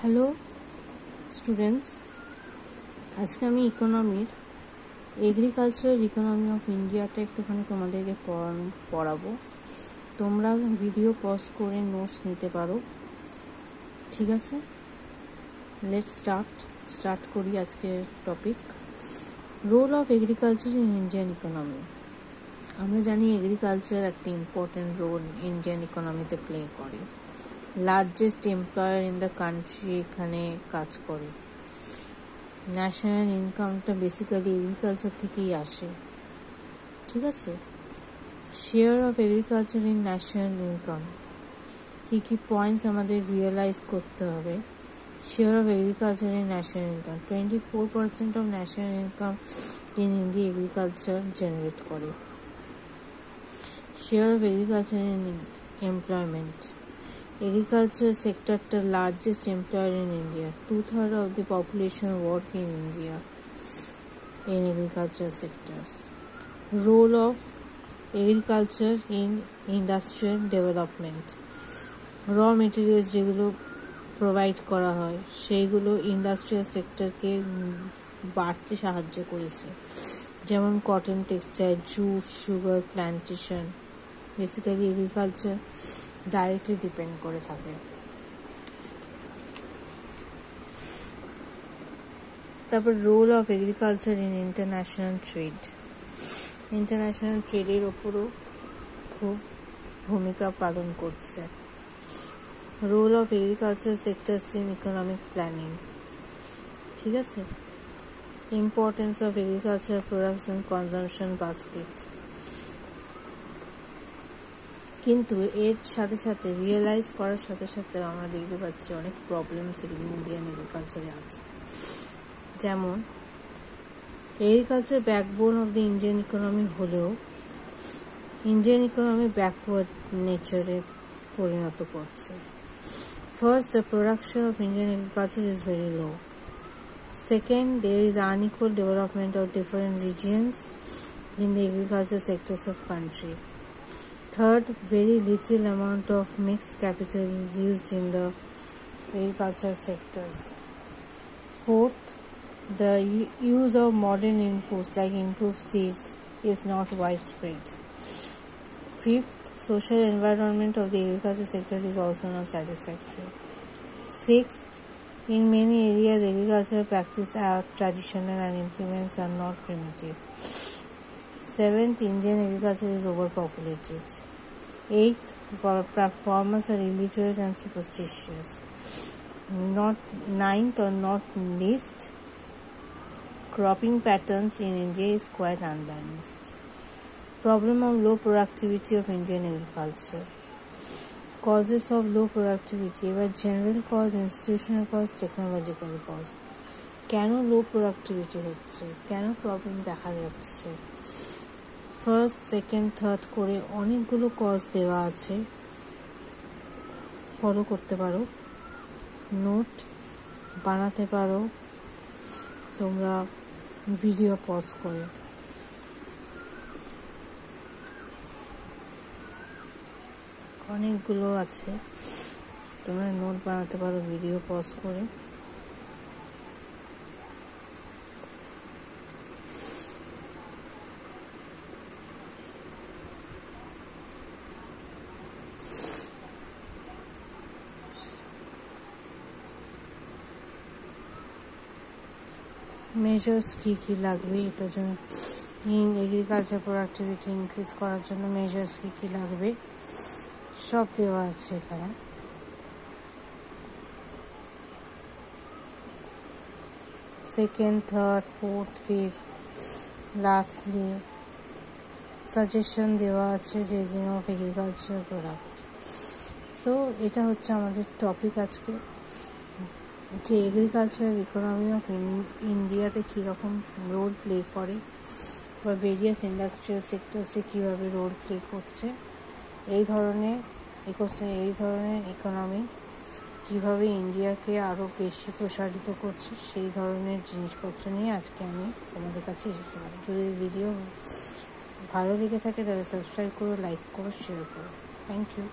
Hello students, আজকে আমি agricultural economy of ইন্ডিয়াটা একটুখানি তোমাদেরকে পড়াবো। তোমরা ভিডিও পজ করে নোটস নিতে পারো, ঠিক আছে? লেটস স্টার্ট করি আজকের topic, role of agriculture in Indian economy. আমরা জানি এগ্রিকালচার একটা ইম্পর্টেন্ট রোল ইন্ডিয়ান ইকোনমিতে প্লে করে। Largest employer in the country এখানে কাজ করে। ন্যাশনাল ইনকামটা বেসিক্যালি এগ্রিকালচার থেকেই আসে, ঠিক আছে? Share of agriculture in national income, কী পয়েন্টস আমাদের রিয়েলাইজ করতে হবে। Share of agriculture in national income, 24% of national income in India agriculture generate করে। Share of agriculture in employment, agriculture sector the largest employer in India. 2/3 of the population work in India in agriculture sectors. Role of agriculture in industrial development. Raw materials যেগুলো provide করা হয় সেইগুলো industrial সেক্টরকে বাড়তে সাহায্য করেছে, যেমন cotton, textile, jute, sugar plantation. Basically agriculture directly depend করে থাকে। তারপর role of agriculture in international trade. International ট্রেডের ওপরও খুব ভূমিকা পালন করছে। Role of agriculture sectors in economic planning, ঠিক আছে? Importance of agriculture production consumption basket. কিন্তু এর সাথে সাথে রিয়েলাইজ করার সাথে সাথে আমরা দেখতে পাচ্ছি অনেক প্রবলেমস ইন্ডিয়ান এগ্রিকালচারে আছে। যেমন agriculture backbone of the Indian economy হলেও ইন্ডিয়ান ইকোনমি ব্যাকওয়ার্ড নেচারে পরিণত করছে। First, the production of Indian agriculture is very low. Second, there is unequal development of different regions in the agriculture sectors of country. Third, very little amount of mixed capital is used in the agriculture sectors. Fourth, the use of modern inputs like improved seeds is not widespread. Fifth, social environment of the agriculture sector is also not satisfactory. Sixth, in many areas agricultural practices are traditional and implements are not primitive. Seventh, Indian agriculture is overpopulated. Eighth, farmers are illiterate and superstitious. Ninth or not least, cropping patterns in India is quite unbalanced. Problem of low productivity of Indian agriculture. Causes of low productivity, এবার general cause, institutional cause, technological cause. কেন লো productivity হচ্ছে, কেন problem দেখা যাচ্ছে? First, second, third করে অনেকগুলো cause দেওয়া আছে, ফলো করতে পারো, নোট বানাতে পারো তোমরা ভিডিও পজ করে। অনেকগুলো আছে, তোমরা নোট বানাতে পারো ভিডিও পজ করে। মেজার্স কী লাগবে এটার জন্য, এগ্রিকালচার প্রোডাক্টিভিটি ইনক্রিজ করার জন্য মেজার্স কী লাগবে সব দেওয়া আছে এখানে। Second, third, fourth, fifth, lastly suggestion দেওয়া আছে raising of agriculture product. So এটা হচ্ছে আমাদের টপিক আজকে, যে এগ্রিকালচারাল ইকোনমি অফ ইন্ডিয়াতে কীরকম রোল প্লে করে বা ভেরিয়াস ইন্ডাস্ট্রিয়াল সেক্টরসে কীভাবে রোল প্লে করছে, এই ধরনের ইকোনমি কীভাবে ইন্ডিয়াকে আরও বেশি প্রসারিত করছে, সেই ধরনের জিনিসপত্র নিয়ে আজকে আমি তোমাদের কাছে এসেছিলাম। যদি ভিডিও ভালো লেগে থাকে তাহলে সাবস্ক্রাইব করো, লাইক করো, শেয়ার করো। Thank you.